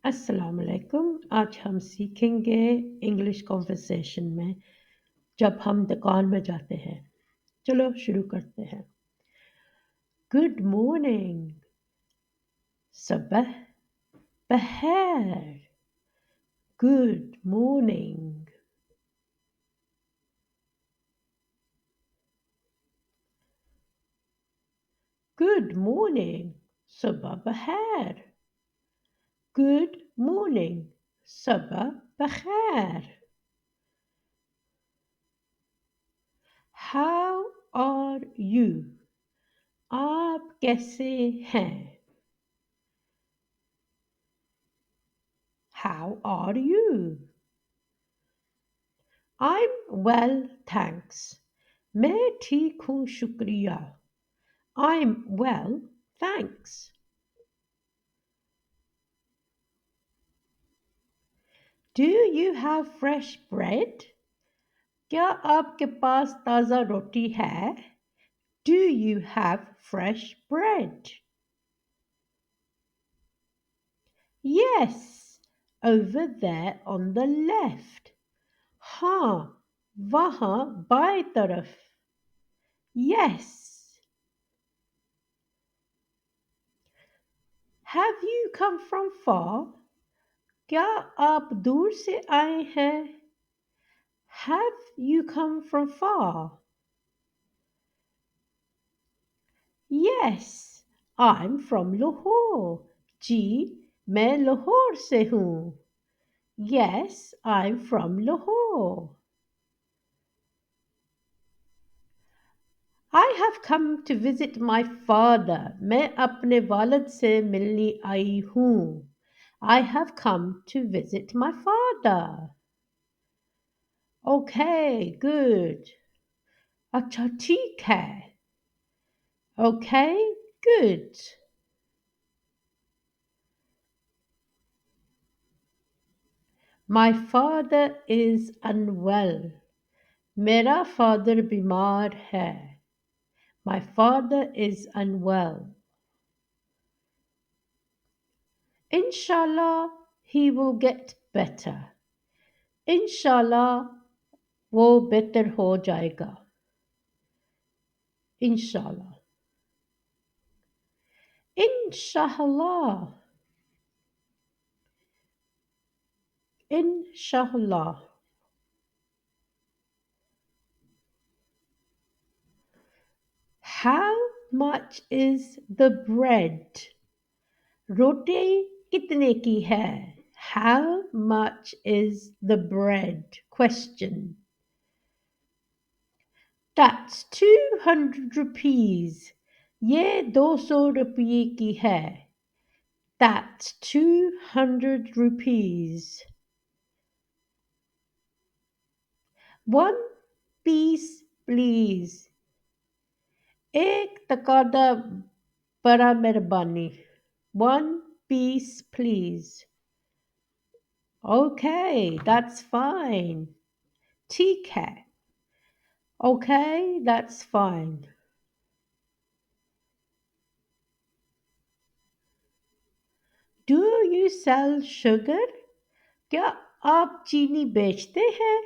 अस्सलाम वालेकुम। आज हम सीखेंगे इंग्लिश कॉन्वर्सेशन में जब हम दुकान में जाते हैं। चलो शुरू करते हैं। Good morning. सबह बहर। Good morning. Good morning. सुबह बहर। Good morning. सुबह बखैर। How are you? आप कैसे हैं? How are you? I'm well, thanks. मैं ठीक हूँ शुक्रिया। I'm well, thanks. Do you have fresh bread? क्या आपके पास ताज़ा रोटी है? Do you have fresh bread? Yes, over there on the left. हाँ, वहाँ बाएं तरफ. Yes. Have you come from far? क्या आप दूर से आए हैं? Have you come from far? Yes, I'm from Lahore. जी, मैं लाहौर से हूँ. Yes, I'm from Lahore. I have come to visit my father. मैं अपने वालिद से मिलने आई हूँ. I have come to visit my father. Okay, good. अच्छा ठीक है. Okay, good. My father is unwell. मेरा father बीमार है. My father is unwell. Inshallah, he will get better. Inshallah, वो बेहतर हो जाएगा. Inshallah. Inshallah. Inshallah. How much is the bread? रोटी कितने की है? How much is the bread? Question. That's 200 rupees. ये 200 रुपये की है. That's 200 rupees. One piece, please. एक तकादा बड़ा मेहरबानी. One piece, please. Okay, that's fine. ठीक है. Okay, that's fine. Do you sell sugar? क्या आप चीनी बेचते हैं?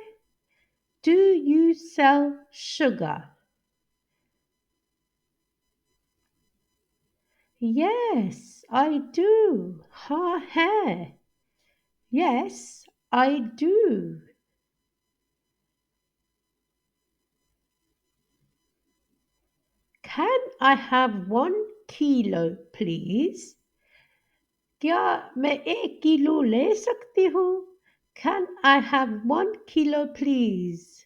Do you sell sugar? Yes, I do. हाँ है. Yes, I do. Can I have 1 kilo, please? क्या मैं 1 किलो ले सकती हूँ? Can I have 1 kilo, please?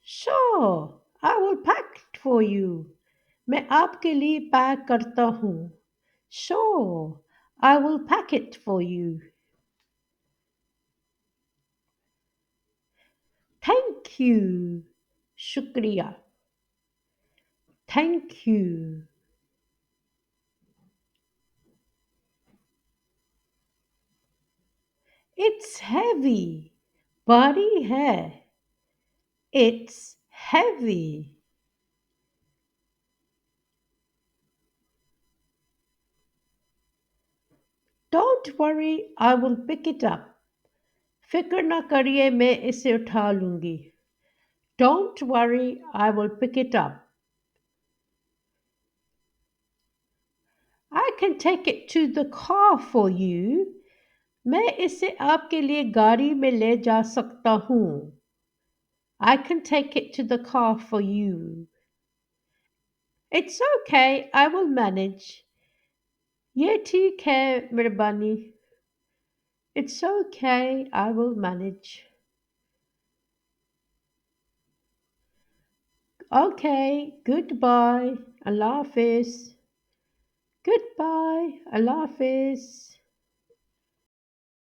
Sure, I will pack it for you. मैं आपके लिए पैक करता हूँ. Sure, I will pack it for you. Thank you. शुक्रिया. Thank you. It's heavy. भारी है. It's heavy. Don't worry, I will pick it up. फिक्र ना करिए मैं इसे उठा लूंगी. Don't worry, I will pick it up. I can take it to the car for you. मैं इसे आपके लिए गाड़ी में ले जा सकता हूँ. I can take it to the car for you. It's okay, I will manage. ये ठीक है, मेहरबानी. It's okay, I will manage. Okay, goodbye. Allah Hafiz. Goodbye. Allah Hafiz.